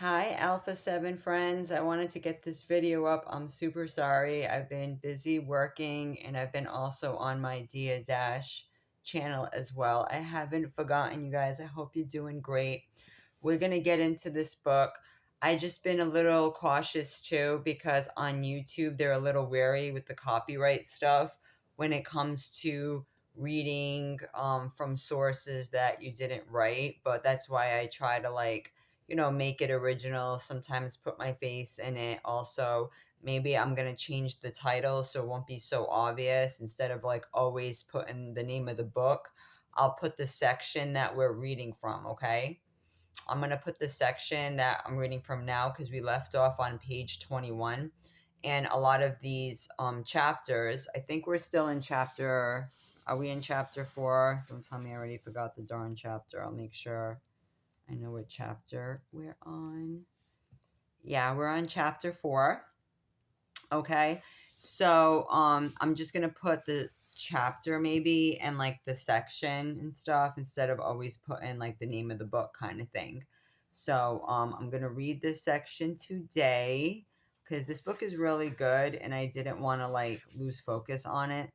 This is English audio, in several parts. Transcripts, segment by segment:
Hi, Alpha 7 friends. I wanted to get this video up. I'm super sorry. I've been busy working and I've been also on my Dia Dash channel as well. I haven't forgotten you guys. I hope you're doing great. We're going to get into this book. I just been a little cautious too because on YouTube they're a little wary with the copyright stuff when it comes to reading from sources that you didn't write, but that's why I try to make it original, sometimes put my face in it. Also, maybe I'm going to change the title so it won't be so obvious. Instead of like always putting the name of the book, I'll put the section that we're reading from, okay? I'm going to put the section that I'm reading from now because we left off on page 21. And a lot of these chapters, I think we're still in chapter. Are we in chapter 4? Don't tell me I already forgot the darn chapter. I'll make sure I know what chapter we're on. Yeah, we're on chapter 4. Okay. So, I'm just going to put the chapter maybe and like the section and stuff instead of always putting like the name of the book kind of thing. So, I'm going to read this section today because this book is really good and I didn't want to like lose focus on it.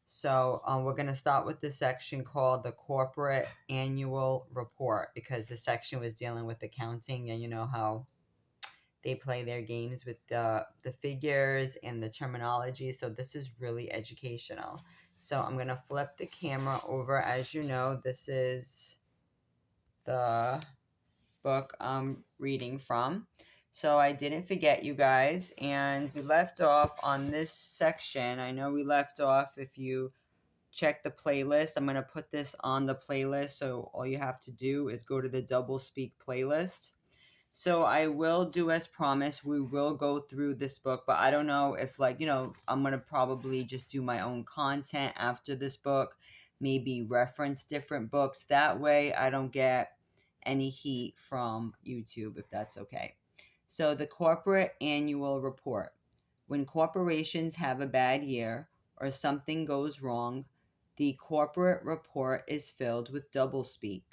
So, we're going to start with the section called the Corporate Annual Report because the section was dealing with accounting, and you know how they play their games with the figures and the terminology. So this is really educational. So I'm going to flip the camera over. As you know, this is the book I'm reading from. So I didn't forget you guys, and we left off on this section. I know we left off, if you check the playlist, I'm going to put this on the playlist, so all you have to do is go to the Double Speak playlist. So I will do as promised. We will go through this book, but I don't know if I'm going to probably just do my own content after this book, maybe reference different books. That way I don't get any heat from YouTube, if that's okay. So the corporate annual report. When corporations have a bad year or something goes wrong, the corporate report is filled with doublespeak.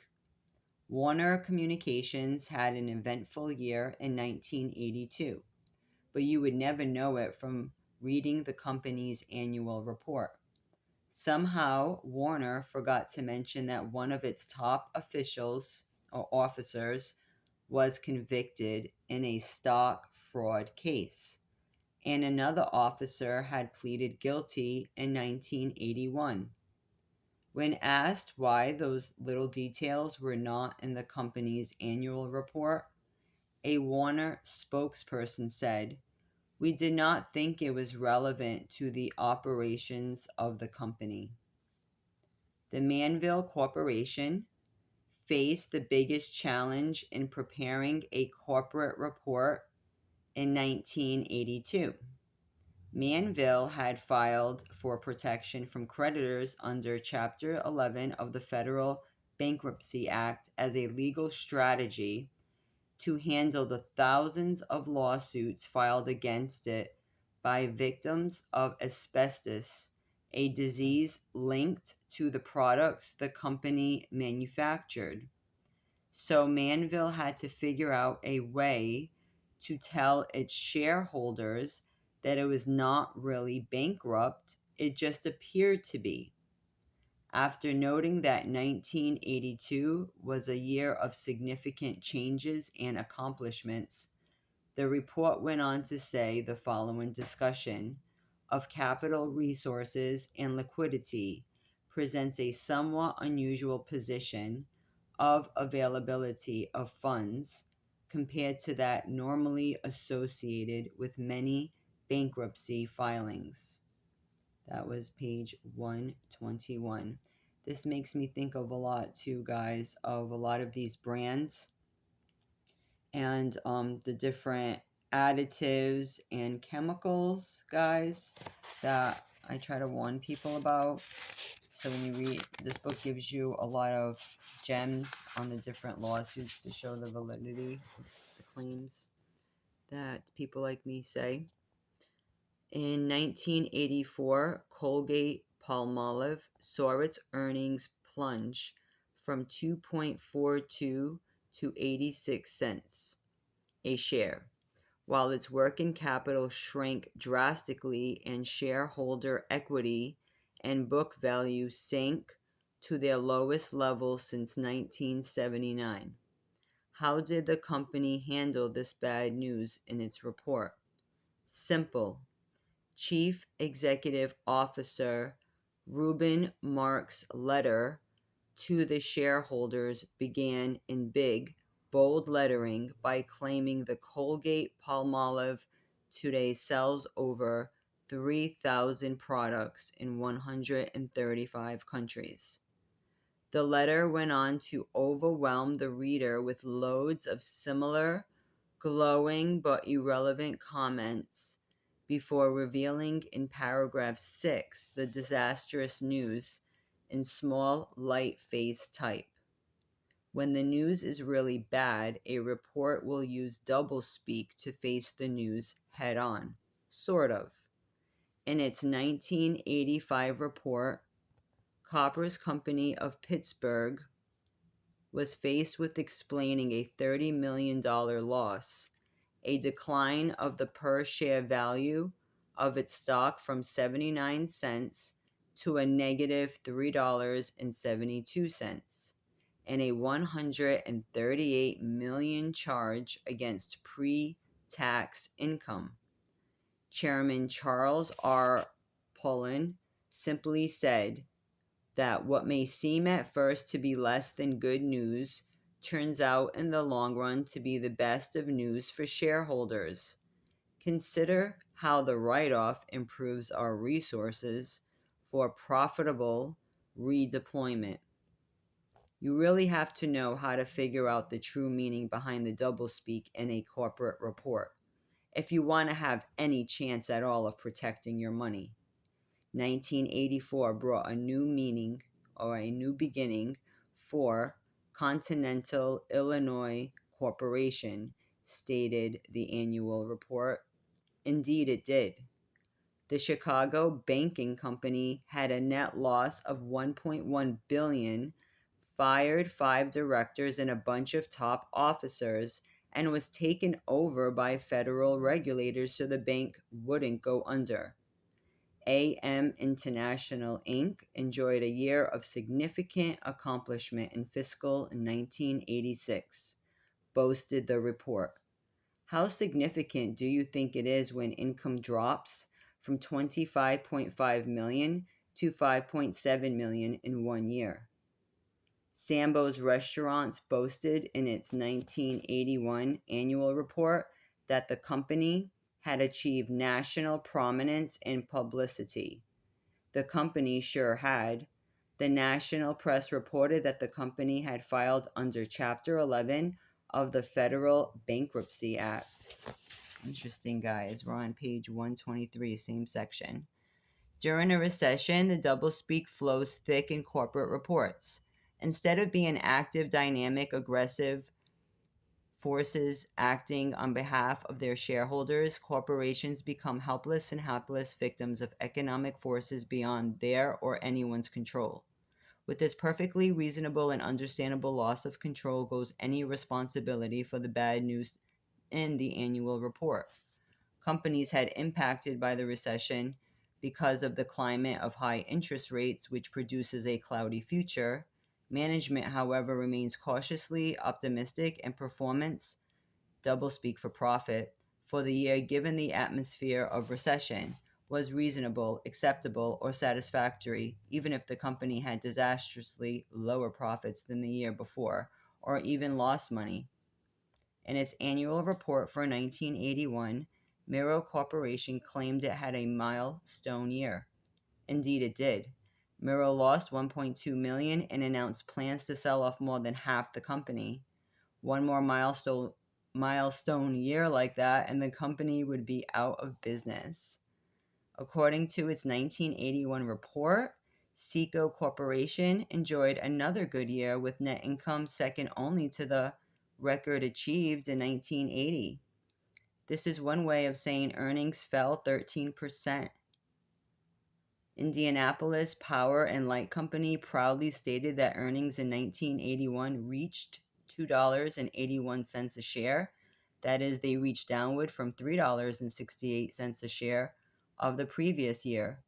Warner Communications had an eventful year in 1982, but you would never know it from reading the company's annual report. Somehow, Warner forgot to mention that one of its top officials or officers was convicted in a stock fraud case, and another officer had pleaded guilty in 1981. When asked why those little details were not in the company's annual report, a Warner spokesperson said, "We did not think it was relevant to the operations of the company." The Manville Corporation faced the biggest challenge in preparing a corporate report in 1982. Manville had filed for protection from creditors under Chapter 11 of the Federal Bankruptcy Act as a legal strategy to handle the thousands of lawsuits filed against it by victims of asbestos, a disease linked to the products the company manufactured. So Manville had to figure out a way to tell its shareholders that it was not really bankrupt, it just appeared to be. After noting that 1982 was a year of significant changes and accomplishments, the report went on to say the following: discussion of capital resources and liquidity presents a somewhat unusual position of availability of funds compared to that normally associated with many bankruptcy filings. That was page 121. This makes me think of a lot too, guys, of a lot of these brands and the different additives and chemicals, guys, that I try to warn people about. So when you read this book, gives you a lot of gems on the different lawsuits to show the validity of the claims that people like me say. In 1984, Colgate Palmolive saw its earnings plunge from 2.42 to 86 cents. a share, while its working capital shrank drastically and shareholder equity and book value sank to their lowest level since 1979. How did the company handle this bad news in its report? Simple. Chief Executive Officer Reuben Marks' letter to the shareholders began in big, bold lettering by claiming the Colgate Palmolive today sells over 3,000 products in 135 countries. The letter went on to overwhelm the reader with loads of similar, glowing but irrelevant comments before revealing in paragraph 6 the disastrous news in small, light face type. When the news is really bad, a report will use doublespeak to face the news head on. Sort of. In its 1985 report, Koppers Company of Pittsburgh was faced with explaining a $30 million loss, a decline of the per share value of its stock from 79 cents to a negative $3.72, and a $138 million charge against pre-tax income. Chairman Charles R. Pullen simply said that what may seem at first to be less than good news turns out in the long run to be the best of news for shareholders. Consider how the write-off improves our resources for profitable redeployment. You really have to know how to figure out the true meaning behind the doublespeak in a corporate report if you want to have any chance at all of protecting your money. 1984 brought a new meaning or a new beginning for Continental Illinois Corporation, stated the annual report. Indeed, it did. The Chicago Banking Company had a net loss of $1.1 billion, fired 5 directors and a bunch of top officers, and was taken over by federal regulators so the bank wouldn't go under. AM International Inc. enjoyed a year of significant accomplishment in fiscal 1986, boasted the report. How significant do you think it is when income drops from 25.5 million to 5.7 million in 1 year? Sambo's Restaurants boasted in its 1981 annual report that the company had achieved national prominence and publicity. The company sure had. The national press reported that the company had filed under Chapter 11 of the Federal Bankruptcy Act. Interesting, guys. We're on page 123, same section. During a recession, the doublespeak flows thick in corporate reports. Instead of being active, dynamic, aggressive forces acting on behalf of their shareholders, corporations become helpless and hapless victims of economic forces beyond their or anyone's control. With this perfectly reasonable and understandable loss of control goes any responsibility for the bad news in the annual report. Companies had impacted by the recession because of the climate of high interest rates, which produces a cloudy future. Management, however, remains cautiously optimistic and performance, doublespeak for profit, for the year given the atmosphere of recession was reasonable, acceptable, or satisfactory, even if the company had disastrously lower profits than the year before, or even lost money. In its annual report for 1981, Miro Corporation claimed it had a milestone year. Indeed, it did. Miro lost $1.2 million and announced plans to sell off more than half the company. One more milestone year like that, and the company would be out of business. According to its 1981 report, Seco Corporation enjoyed another good year with net income second only to the record achieved in 1980. This is one way of saying earnings fell 13%. Indianapolis Power and Light Company proudly stated that earnings in 1981 reached $2.81 a share. That is, they reached downward from $3.68 a share of the previous year.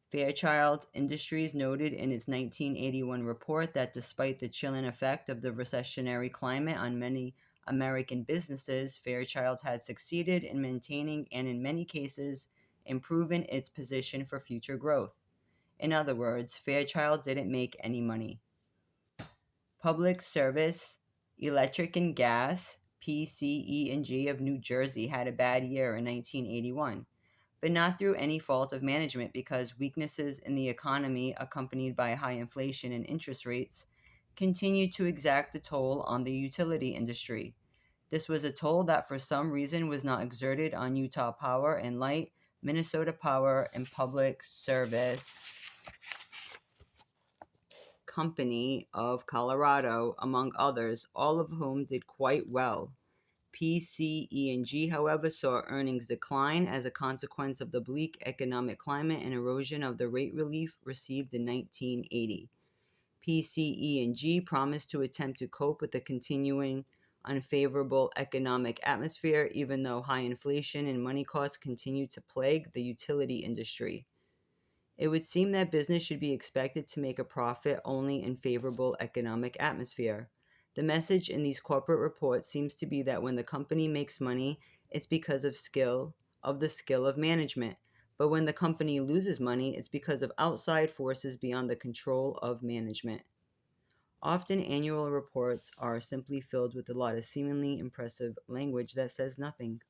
Fairchild Industries noted in its 1981 report that despite the chilling effect of the recessionary climate on many American businesses, Fairchild had succeeded in maintaining and, in many cases, improving its position for future growth. In other words, Fairchild didn't make any money. Public Service, Electric and Gas, PCE&G of New Jersey had a bad year in 1981, but not through any fault of management because weaknesses in the economy accompanied by high inflation and interest rates continued to exact a toll on the utility industry. This was a toll that for some reason was not exerted on Utah Power and Light, Minnesota Power, and Public Service Company of Colorado, among others, all of whom did quite well. PCE&G, however, saw earnings decline as a consequence of the bleak economic climate and erosion of the rate relief received in 1980. PCE&G promised to attempt to cope with the continuing unfavorable economic atmosphere, even though high inflation and money costs continued to plague the utility industry. It would seem that business should be expected to make a profit only in favorable economic atmosphere. The message in these corporate reports seems to be that when the company makes money, it's because of the skill of management. But when the company loses money, it's because of outside forces beyond the control of management. Often annual reports are simply filled with a lot of seemingly impressive language that says nothing.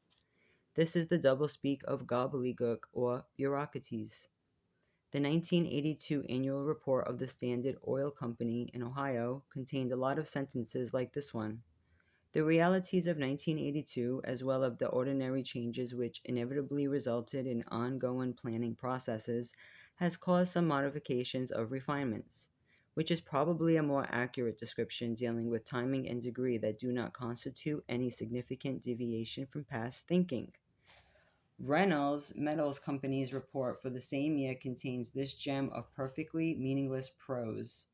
This is the doublespeak of gobbledygook or bureaucracies. The 1982 annual report of the Standard Oil Company in Ohio contained a lot of sentences like this one. The realities of 1982, as well as the ordinary changes which inevitably resulted in ongoing planning processes, has caused some modifications of refinements, which is probably a more accurate description dealing with timing and degree that do not constitute any significant deviation from past thinking. Reynolds Metals Company's report for the same year contains this gem of perfectly meaningless prose.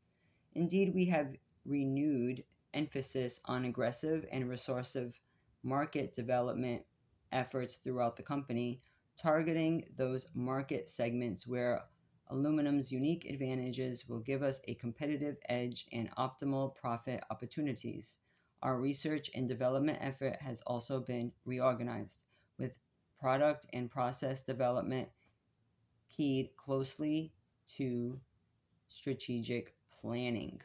Indeed, we have renewed emphasis on aggressive and resourceful market development efforts throughout the company, targeting those market segments where aluminum's unique advantages will give us a competitive edge and optimal profit opportunities. Our research and development effort has also been reorganized, with product and process development keyed closely to strategic planning.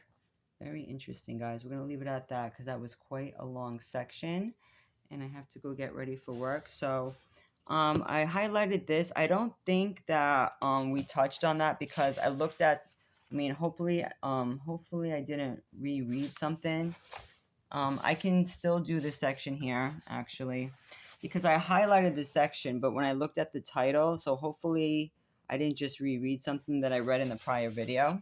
Very interesting, guys. We're going to leave it at that because that was quite a long section and I have to go get ready for work. So I highlighted this. I don't think that we touched on that because I looked at, hopefully I didn't reread something. I can still do this section here, actually, because I highlighted this section, but when I looked at the title, so hopefully I didn't just reread something that I read in the prior video.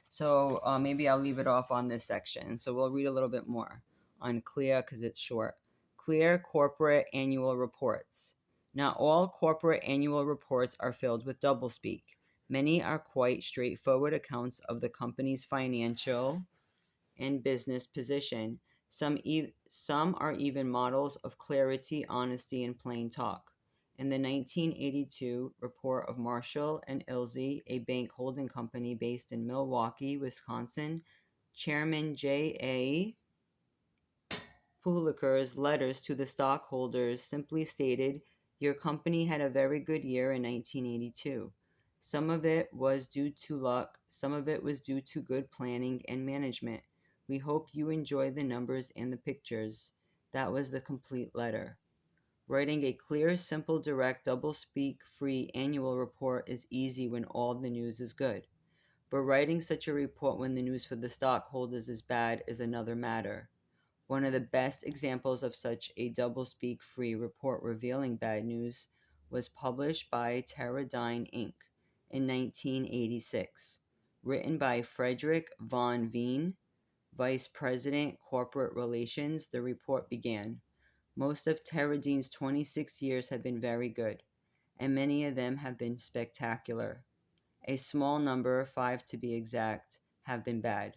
So maybe I'll leave it off on this section. So we'll read a little bit more on CLEAR because it's short. CLEAR Corporate Annual Reports. Not all corporate annual reports are filled with doublespeak. Many are quite straightforward accounts of the company's financial and business position. Some are even models of clarity, honesty, and plain talk. In the 1982 report of Marshall and Ilse, a bank holding company based in Milwaukee, Wisconsin, Chairman J.A. Fuliker's letters to the stockholders simply stated, "Your company had a very good year in 1982. Some of it was due to luck, some of it was due to good planning and management. We hope you enjoy the numbers and the pictures." That was the complete letter. Writing a clear, simple, direct, doublespeak-free annual report is easy when all the news is good. But writing such a report when the news for the stockholders is bad is another matter. One of the best examples of such a doublespeak-free report revealing bad news was published by Teradyne Inc. in 1986. Written by Frederick Von Veen, Vice President, Corporate Relations, the report began. Most of Teradyne's 26 years have been very good, and many of them have been spectacular. A small number, 5 to be exact, have been bad.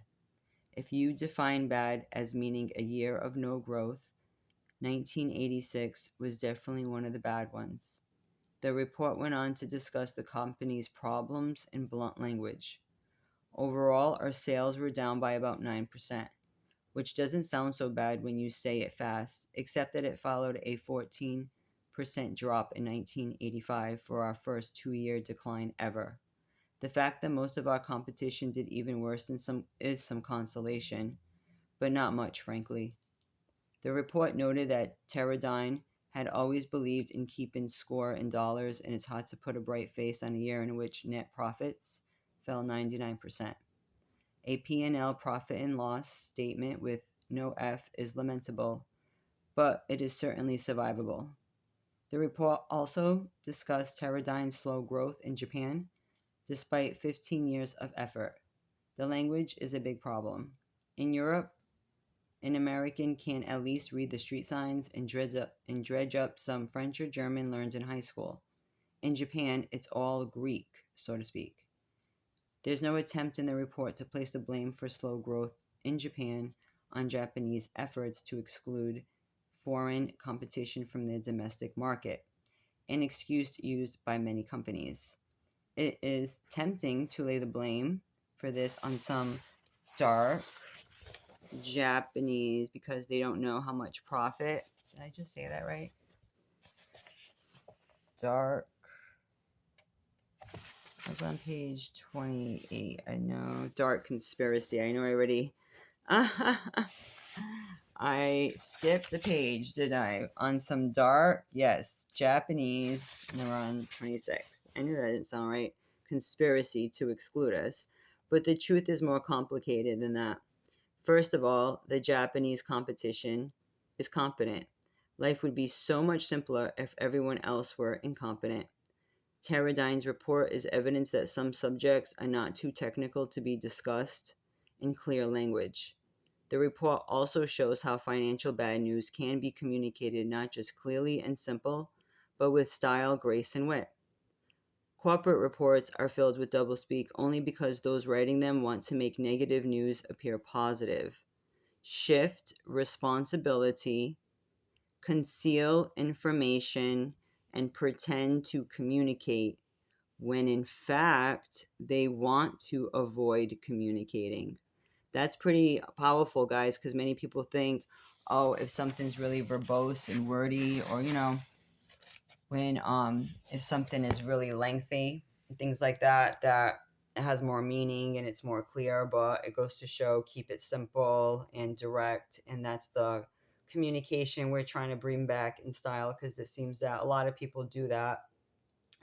If you define bad as meaning a year of no growth, 1986 was definitely one of the bad ones. The report went on to discuss the company's problems in blunt language. Overall, our sales were down by about 9%, which doesn't sound so bad when you say it fast, except that it followed a 14% drop in 1985 for our first 2-year decline ever. The fact that most of our competition did even worse than some is some consolation, but not much, frankly. The report noted that Teradyne had always believed in keeping score in dollars, and it's hard to put a bright face on a year in which net profits fell 99%. A P&L profit and loss statement with no F is lamentable, but it is certainly survivable. The report also discussed Teradyne's slow growth in Japan despite 15 years of effort. The language is a big problem. In Europe, an American can at least read the street signs and dredge up some French or German learned in high school. In Japan, it's all Greek, so to speak. There's no attempt in the report to place the blame for slow growth in Japan on Japanese efforts to exclude foreign competition from the domestic market, an excuse used by many companies. It is tempting to lay the blame for this on some dark Japanese because they don't know how much profit. Did I just say that right? Dark. I was on page 28. I know. Dark conspiracy. I know I already. I skipped the page, did I? On some dark, yes, Japanese, and we're on 26. I knew that didn't sound right. Conspiracy to exclude us. But the truth is more complicated than that. First of all, the Japanese competition is competent. Life would be so much simpler if everyone else were incompetent. Teradyne's report is evidence that some subjects are not too technical to be discussed in clear language. The report also shows how financial bad news can be communicated not just clearly and simple, but with style, grace, and wit. Corporate reports are filled with doublespeak only because those writing them want to make negative news appear positive. Shift responsibility, conceal information, and pretend to communicate when in fact they want to avoid communicating. That's pretty powerful, guys, because many people think, oh, if something's really verbose and wordy, or when if something is really lengthy and things like that, that it has more meaning and it's more clear. But it goes to show, keep it simple and direct, and that's the communication we're trying to bring back in style, because it seems that a lot of people do that.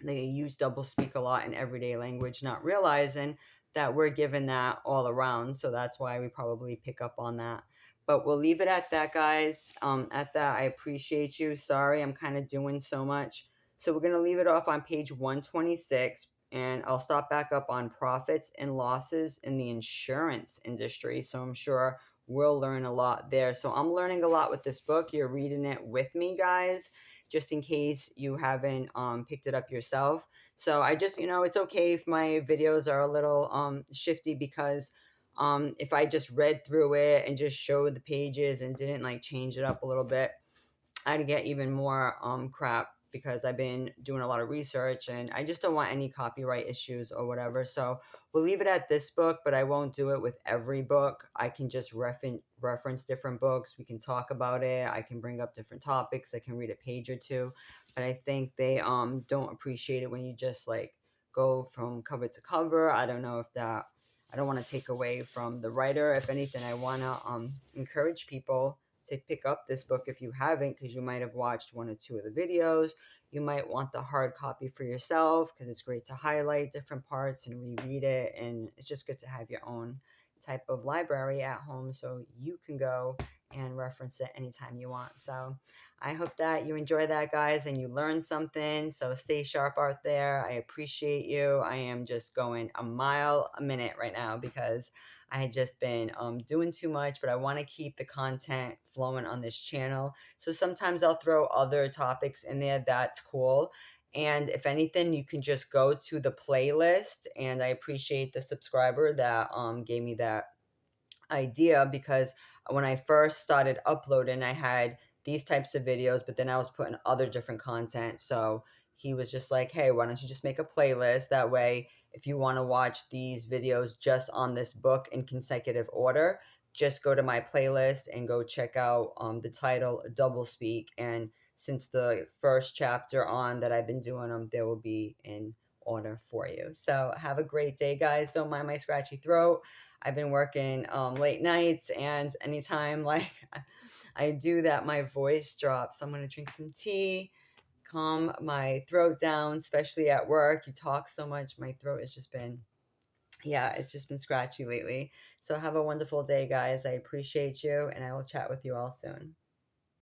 They use double speak a lot in everyday language, not realizing that we're given that all around. So that's why we probably pick up on that. But we'll leave it at that, guys. At that, I appreciate you. Sorry, I'm kind of doing so much. So we're going to leave it off on page 126, and I'll stop back up on profits and losses in the insurance industry. So I'm sure we'll learn a lot there. So I'm learning a lot with this book. You're reading it with me, guys, just in case you haven't picked it up yourself. So I just, it's okay if my videos are a little shifty, because if I just read through it and just showed the pages and didn't like change it up a little bit, I'd get even more crap, because I've been doing a lot of research and I just don't want any copyright issues or whatever. So we'll leave it at this book, but I won't do it with every book. I can just reference different books. We can talk about it. I can bring up different topics. I can read a page or two. But I think they don't appreciate it when you just like go from cover to cover. I don't know if that, I don't want to take away from the writer. If anything, I want to encourage people to pick up this book if you haven't, because you might have watched one or two of the videos. You might want the hard copy for yourself, because it's great to highlight different parts and reread it. And it's just good to have your own type of library at home, so you can go and reference it anytime you want. So I hope that you enjoy that, guys, and you learn something. So stay sharp out there. I appreciate you. I am just going a mile a minute right now, because I had just been doing too much, but I want to keep the content flowing on this channel. So sometimes I'll throw other topics in there. That's cool. And if anything, you can just go to the playlist. And I appreciate the subscriber that gave me that idea, because when I first started uploading, I had these types of videos, but then I was putting other different content. So he was just like, hey, why don't you just make a playlist? That way, if you want to watch these videos just on this book in consecutive order, just go to my playlist and go check out the title Double Speak. And since the first chapter on that I've been doing them, there will be in order for you. So have a great day, guys. Don't mind my scratchy throat. I've been working late nights, and anytime like I do that, my voice drops. So I'm gonna drink some tea, calm my throat down, especially at work. You talk so much, my throat has just been, yeah, it's just been scratchy lately. So have a wonderful day, guys. I appreciate you, and I will chat with you all soon.